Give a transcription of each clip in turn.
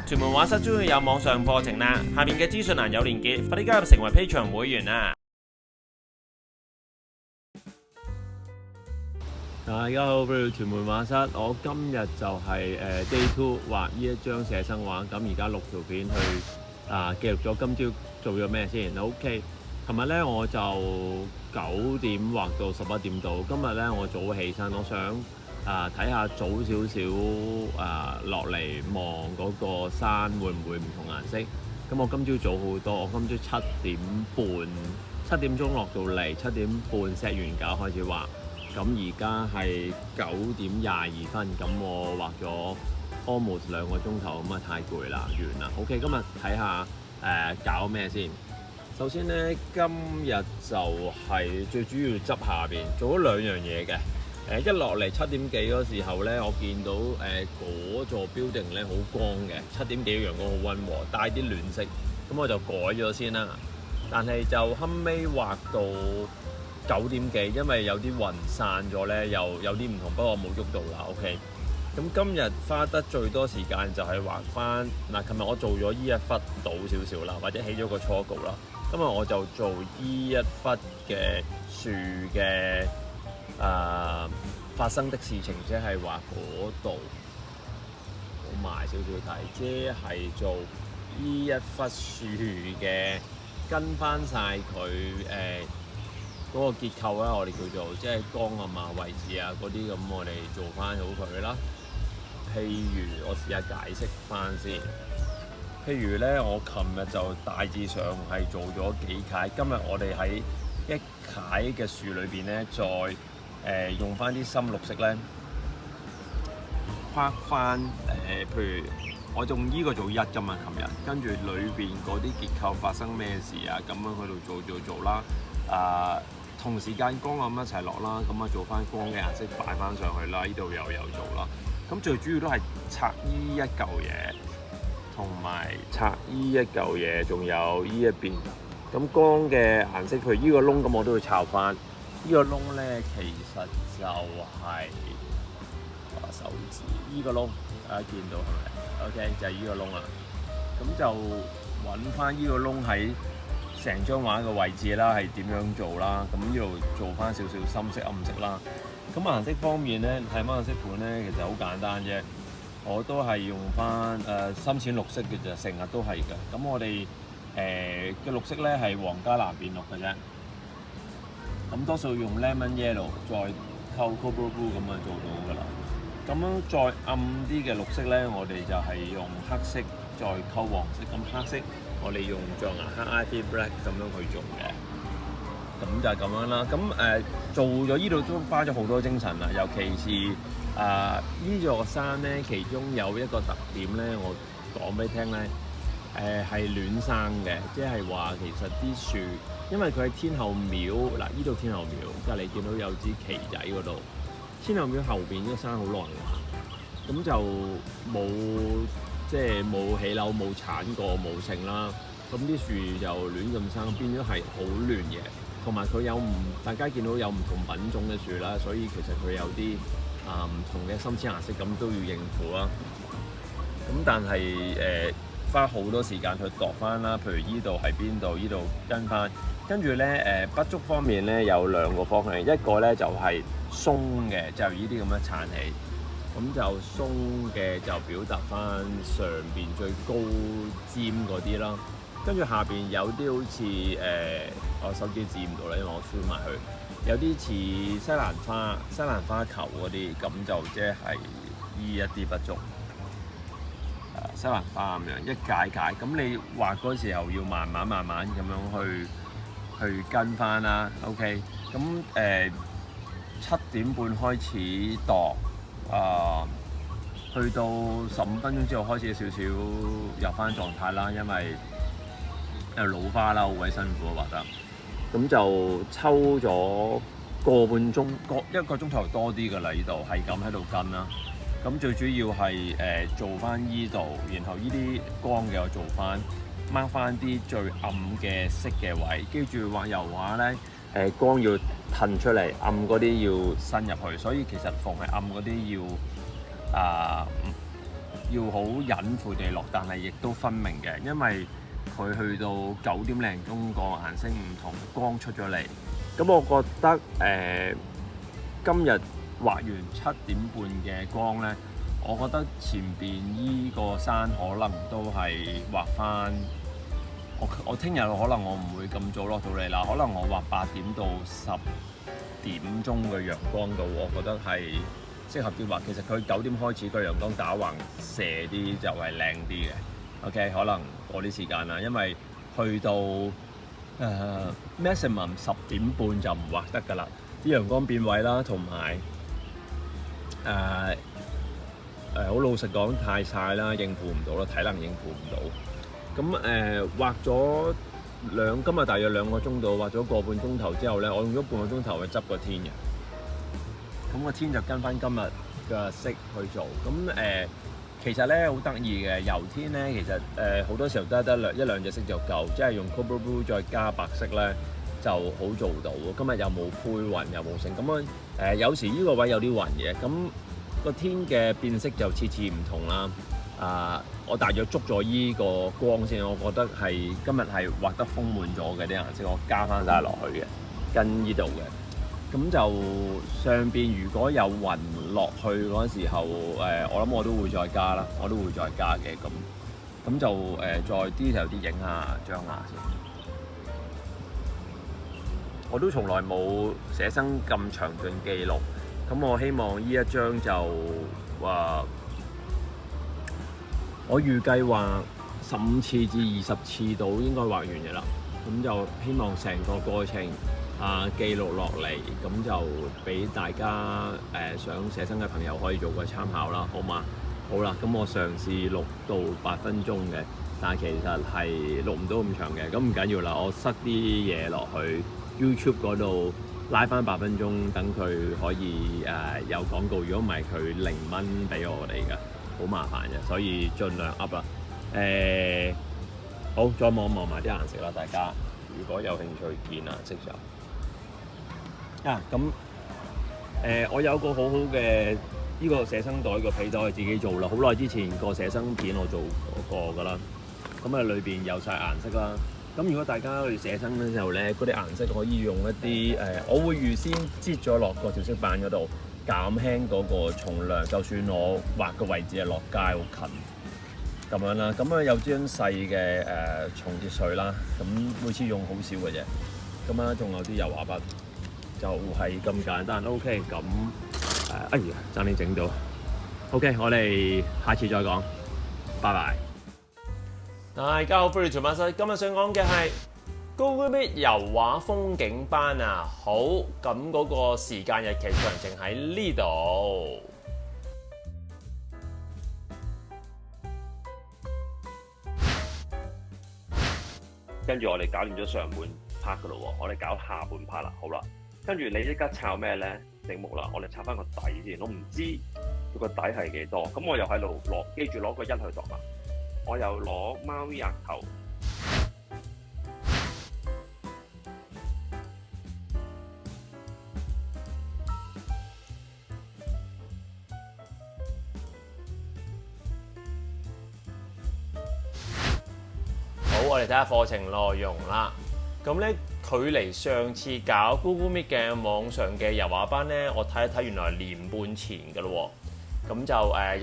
屯門畫室終於有網上課程啦，下面嘅資訊欄有連結，快啲加入成為 Patreon 會員啦！大家好，嚟到屯門畫室，我今日就係Day 2畫呢一張寫生畫，咁而家錄條片去記錄咗今朝做咗咩先。OK， 琴日咧我就9點畫到11點到，今日咧我早起身，我想睇下早少少落嚟望嗰個山會唔會唔同顏色。咁我今朝早好多，我今朝7點鐘落到嚟，7點半錫完架開始畫。咁而家係9點22分，咁我畫咗 almost 2個鐘頭，咁啊太攰啦，完啦。OK， 今日睇下搞咩先。首先咧，今日就係最主要執下邊，做咗2樣嘢嘅。一落嚟7點幾嗰時候咧，我見到嗰座 building 咧好光嘅，7點幾陽光好溫和，帶啲暖色，咁我就改咗先啦。但係就後尾畫到9點幾，因為有啲雲散咗咧，又有啲唔同，不過我冇喐到啦。OK， 咁今日花得最多時間就係畫翻嗱，琴日我做咗依一忽到少少啦，或者起咗個初稿啦。今日我就做依一忽嘅樹嘅發生的事情，即係話嗰度好埋少少睇，即係做依一忽樹嘅跟翻晒佢嗰個結構啦，我哋叫做即係光啊位置啊嗰啲咁，我哋做翻好佢啦。譬如我試下解釋翻先。譬如咧，我琴日就大致上係做咗幾楷，今日我哋喺一楷嘅樹裏邊咧，再用翻啲深綠色咧，畫翻譬如我用依個做1㗎嘛，琴日跟住裏邊嗰啲結構發生咩事啊，咁樣喺度做啦。同時間光暗一齊落啦，咁啊做翻光嘅顏色擺翻上去啦，呢度又有做啦。咁最主要都係拆依一嚿嘢，同埋拆依一嚿嘢，仲有依一邊。咁光嘅顏色，譬如依個窿，咁我都會抄翻。依個窿咧，其實就係手指依個窿，大家見到係咪 ？OK， 就係依個窿啦。咁就揾翻依個窿喺成張畫嘅位置啦，係點樣做啦？咁呢度做翻少少深色、暗色啦。咁顏色方面咧，睇翻顏色盤咧，其實好簡單啫。我都係用翻深淺綠色嘅啫，成日都係嘅。咁我哋嘅綠色咧係黃加藍變綠嘅啫。咁多數用 lemon yellow 再溝 cobalt blue 咁啊做到㗎啦。咁樣再暗啲嘅綠色咧，我哋就係用黑色再溝黃色。咁黑色我哋用象牙黑 ivy black 咁樣去做嘅。咁就係咁樣啦。咁做咗呢度都花咗好多精神啦，尤其是呢座山咧，其中有一個特點咧，我講俾你聽咧，係亂生嘅，即係話其實啲樹，因為佢喺天后廟嗱，呢度天后廟隔離見到有支旗仔嗰度，天后廟後邊呢個山好耐㗎，咁就冇起樓、冇鏟過、冇剩啦，咁啲樹就亂咁生，變咗係好亂嘅，同埋佢有大家見到有唔同品種嘅樹啦，所以其實佢有啲唔同嘅深淺顏色，咁都要應付啦。咁但係花好多時間去度翻啦，譬如依度係邊度，依度跟翻，跟住咧筆觸方面咧有2個方向，一個咧就係鬆嘅，就依啲咁樣撐起，咁就鬆嘅就表達翻上邊最高尖嗰啲啦，跟住下邊有啲好似我手指指唔到啦，因為我穿埋去。有啲似西蘭花球嗰啲，咁就即係依一啲筆觸，西蘭花咁樣一解，咁你畫嗰時候要慢慢咁樣去跟翻啦。OK， 咁7點半開始度，去到15分鐘之後開始少少入翻狀態啦，因為老花啦，好鬼辛苦畫得。咁就抽咗1個鐘頭多啲㗎啦，呢度係咁喺度跟啦。咁最主要係做翻依度，然後依啲光嘅我做翻，mark翻啲最暗嘅色嘅位。記住畫油畫咧，光要褪出嚟，暗嗰啲要伸入去。所以其實逢係暗嗰啲要要好隱晦地落，但係亦都分明嘅，因為佢去到9點零鐘個顏色唔同，光出咗嚟。咁我覺得今日畫完7點半嘅光咧，我覺得前邊依個山可能都係畫翻。我聽日可能我唔會咁早落到嚟啦，可能我畫8點到10點鐘嘅陽光度，我覺得係適合啲畫。其實佢9點開始個陽光打橫射啲就係靚啲嘅。OK， 可能過啲時間啦，因為去到maximum 10點半就唔畫得㗎啦，啲陽光變位啦，同埋好老實講太曬啦，應付唔到啦，體能應付唔到。咁畫咗今日大約2個鐘度，畫咗個半鐘頭之後咧，我用咗半個鐘頭去執個天嘅。咁個天就跟翻今日嘅色去做。咁其實咧好得意嘅油天咧，其實好多時候得一兩隻色就夠，即係用 Cobra Blue 再加白色咧就好做到。今日又冇灰雲又冇剩，咁有時呢個位有啲雲嘅，咁個天嘅變色就次次唔同啦。我大約捉咗依個光先，我覺得係今日係畫得豐滿咗嘅啲顏色，我加翻晒落去嘅，跟呢度嘅。咁就上邊如果有雲落去嗰時候，我諗我都會再加啦，我都會再加嘅。咁就再 detail 啲影下張下先。我都從來冇寫生咁詳盡記錄，咁我希望呢一張就話。我預計畫15次至20次度應該畫完嘅啦，咁就希望成個過程記錄落嚟，咁就俾大家想寫生嘅朋友可以做個參考啦，好嘛？好啦，咁我嘗試錄到8分鐘嘅，但係其實係錄唔到咁長嘅，咁唔緊要啦，我塞啲嘢落去 YouTube 嗰度拉翻8分鐘，等佢可以有廣告，如果唔係佢0蚊俾我哋嘅。好麻煩嘅，所以盡量 up 啦。好，再望埋啲顏色啦，大家如果有興趣見顏色就我有個好好嘅呢個寫生袋個皮袋，自己做啦。好耐之前個寫生片我做過㗎啦。咁裏邊有晒顏色啦。咁如果大家去寫生嘅時候咧，嗰啲顏色可以用一啲我會預先擠咗落個調色板嗰度。減輕嗰個重量，就算我畫嘅位置係落街好近咁樣啦。咁有張細嘅重節水啦，咁每次用好少嘅啫。咁仲有啲油畫筆，就係咁簡單。OK， 咁哎呀，爭啲整到。OK， 我哋下次再講，拜拜。大家好，歡迎嚟做馬西。今日想講嘅係Google Meet 油畫風景班啊，好，咁嗰個時間日期詳情喺呢度。跟住我哋搞掂咗上半 part 噶咯喎，我哋搞下半 part 啦，好啦。跟住你即刻抄咩咧？整木啦，我哋抄翻個底先。我唔知佢個底係幾多，咁我又喺度記住攞個1去度啦。我又攞貓咪額頭。我哋睇下課程內容啦。咁咧，距離上次搞 Google Meet 嘅網上嘅油畫班咧，我睇一睇，原來係年半前㗎咯喎。咁就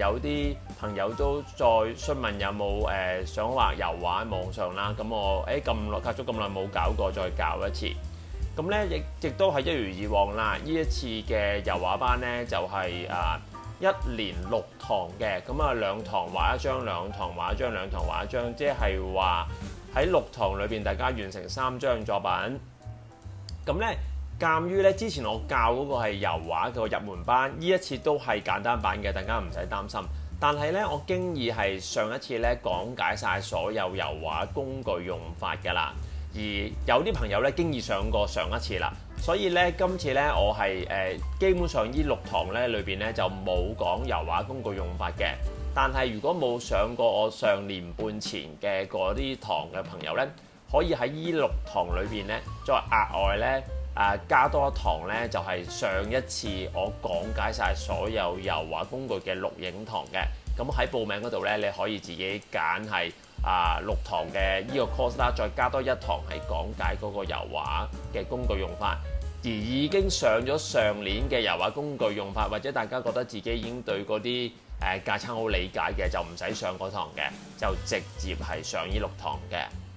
有啲朋友都再詢問有冇想畫油畫喺網上啦。咁我咁耐隔咗咁耐冇搞過，再搞一次。咁咧亦都係一如以往啦。呢一次嘅油畫班咧就係1連6堂嘅。咁2堂畫一張，2堂畫一張，2堂畫一張，即係話喺6堂裏邊，大家完成3張作品。咁咧，鑑於咧之前我教嗰個係油畫嘅入門班，呢一次都係簡單版嘅，大家唔使擔心。但係咧，我經已係上一次咧講解晒所有油畫工具用法㗎啦。而有啲朋友咧經已上過上一次啦，所以咧今次咧我係基本上呢6堂咧裏邊咧就冇講油畫工具用法嘅。但係如果冇上過我上年半前嘅嗰啲堂嘅朋友咧，可以喺呢6堂裏邊咧再額外咧加多一堂咧，就係上一次我講解晒所有油畫工具嘅錄影堂嘅。咁喺報名嗰度咧，你可以自己揀係6堂嘅呢個 course 啦，再加多1堂係講解嗰個油畫嘅工具用法。而已經上咗上年嘅油畫工具用法，或者大家覺得自己已經對嗰啲架撐好理解嘅，就唔使上嗰堂嘅，就直接係上呢6堂嘅。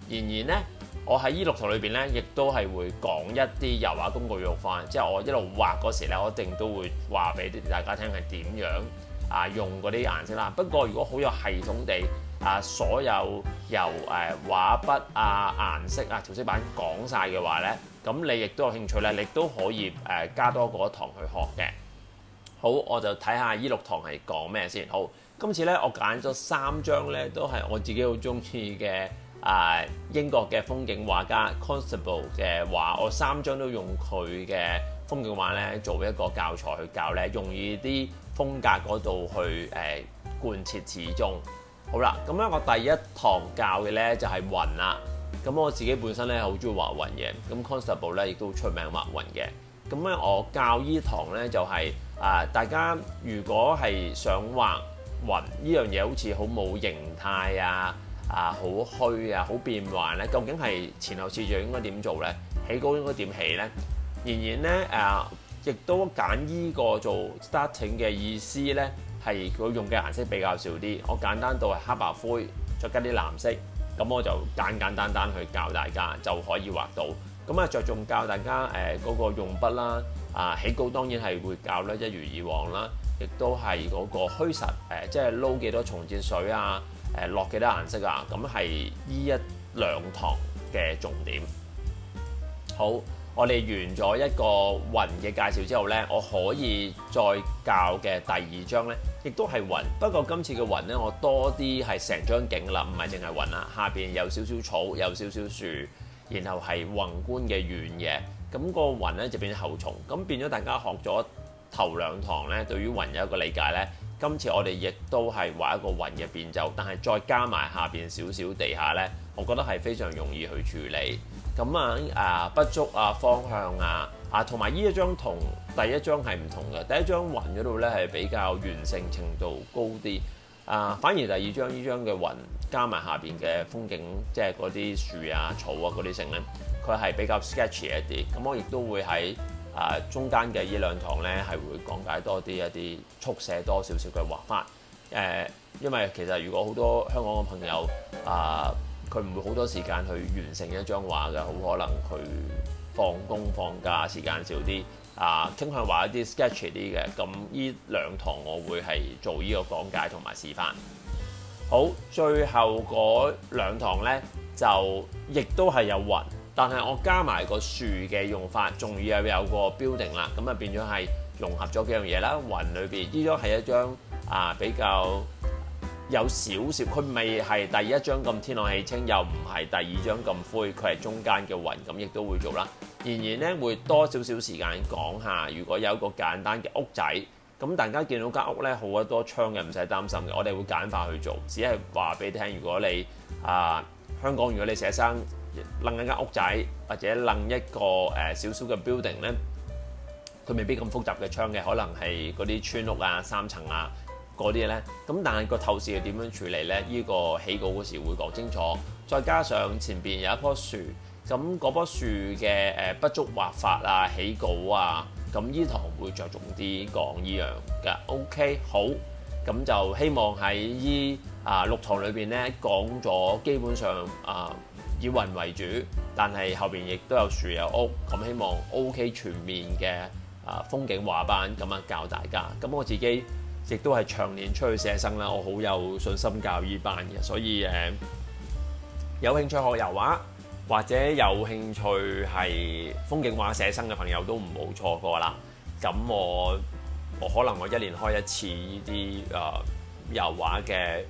然而呢，我喺呢6堂裏邊咧，亦都係會講一啲油畫工具用法，即係我一路畫嗰時咧，我一定都會話俾大家聽係點樣用嗰啲顏色啦。不過如果好有系統地所有由畫筆顏色調色板講晒嘅話咧，咁你亦都有興趣咧，你都可以加多嗰一堂去學嘅。好，我就睇下呢6堂係講咩先。好，今次咧我揀咗3張咧，都係我自己好中意嘅英國嘅風景畫家 Constable 嘅畫，我3張都用佢嘅風景畫咧做一個教材去教咧，用呢啲風格嗰度去貫徹始終。好啦，咁咧我第一堂教嘅咧就係雲啦。咁我自己本身咧好中意畫雲嘅，咁 Constable 咧亦都出名畫雲嘅。咁咧我教呢堂咧就係大家如果係想畫雲呢樣嘢，好似好冇形態好虛好變幻咧，究竟係前後次序應該點做咧？起稿應該點起咧？然咧亦都揀呢個做 starting 嘅意思咧，係佢用嘅顏色比較少啲。我簡單到係黑白灰，再加啲藍色。咁我就簡簡單單去教大家就可以畫到。咁着重教大家嗰個用筆啦，起稿當然係會教啦，一如以往啦，亦都係嗰個虛實即係撈幾多重節水落幾多顏色咁係呢1-2堂嘅重點。好，我哋完咗一個雲嘅介紹之後呢，我可以再教嘅第2章呢，亦都係雲。不過今次嘅雲呢，我多啲係成張景啦，唔係淨係雲啦。下邊有少少草，有少少樹，然後係宏觀嘅遠嘅。咁個雲呢就變咗後重，咁變咗大家學咗頭2堂呢，對於雲有一個理解呢。今次我哋亦都係畫一個雲嘅變奏，但係再加埋下邊少少地下呢，我覺得係非常容易去處理。咁筆觸方向同埋呢一張同第1章係唔同嘅。第1章雲嗰度咧係比較完成程度高啲，反而第2章呢張嘅雲加埋下邊嘅風景，即係嗰啲樹草嗰啲性咧，佢係比較 sketchy 一啲。咁我亦都會喺中間嘅呢2堂咧係會講解多啲一啲速寫多少少嘅畫法。因為其實如果好多香港嘅朋友佢唔會好多時間去完成一張畫嘅，好可能佢放工放假時間少啲，傾向畫一啲 sketchy 啲嘅。咁呢2堂我會係做呢個講解同埋示範。好，最後嗰2堂呢，就亦都係有雲，但係我加埋個樹嘅用法，仲要有個 building 啦，咁變咗係融合咗幾樣嘢啦。雲裏邊呢張係一張比較有少少，佢未係第1章咁天朗氣清，又唔係第2章咁灰，佢係中間嘅雲，咁亦都會做啦。然而咧，會多少少時間講下，如果有一個簡單嘅屋仔，咁大家見到間屋咧好多窗嘅，唔使擔心嘅，我哋會簡化去做，只係話俾你聽。如果你香港，如果你寫生擸一間屋仔，或者擸一個少少嘅 building 咧，佢未必咁複雜嘅窗嘅，可能係嗰啲村屋3層嗰啲咧，咁但係個透視係點樣處理咧？呢個起稿嗰時會講清楚。再加上前邊有一棵樹，咁嗰棵樹嘅筆觸畫法起稿咁呢堂會着重啲講呢樣嘅。OK， 好，咁就希望喺呢6堂裏邊咧講咗基本上以雲為主，但係後邊亦都有樹有屋，咁希望 OK 全面嘅風景畫班咁教大家。咁我自己亦都係長年出去寫生啦，我好有信心教依班嘅，所以有興趣學油畫或者有興趣係風景畫寫生嘅朋友都唔好錯過啦。咁我可能我1年開1次呢啲油畫嘅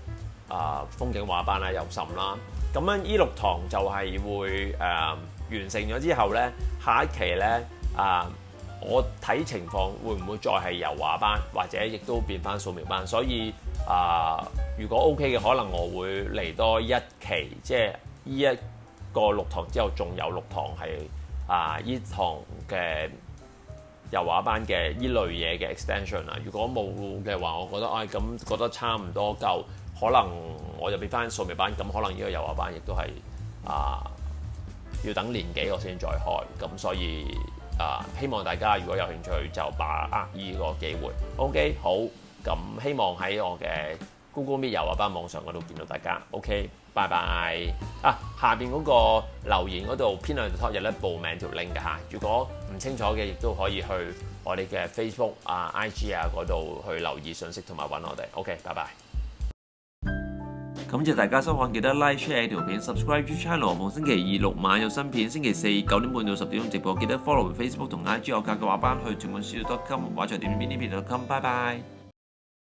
風景畫班啦，有甚啦。咁樣呢6堂就係會完成咗之後咧，下一期咧我睇情況會唔會再係油畫班，或者亦都變翻素描班。所以如果 OK 嘅，可能我會嚟多1期，即係呢一個6堂之後，仲有6堂係呢堂嘅油畫班嘅依類嘢嘅 extension 啊。如果冇嘅話，我覺得咁覺得差唔多夠，可能我就變翻素描班，咁可能呢個油畫班亦都係要等年幾我先再開，咁所以希望大家如果有興趣就把握呢個機會。OK， 好，咁希望喺我嘅 Google Meet 油畫班網上嗰度見到大家。OK， 拜拜。下邊嗰個留言嗰度編兩條 talk 有咧報名條 link 嘅嚇。如果唔清楚嘅，亦都可以去我哋嘅 Facebook IG 嗰度去留意信息同埋揾我哋。OK， 拜拜。感謝大家收看，記得 like share 條片 subscribe channel。逢星期二6晚有新片，星期四9點半到10點鐘直播。記得 follow Facebook 同 IG 我教嘅畫班去全本書.com 畫在點邊呢邊.com。拜拜。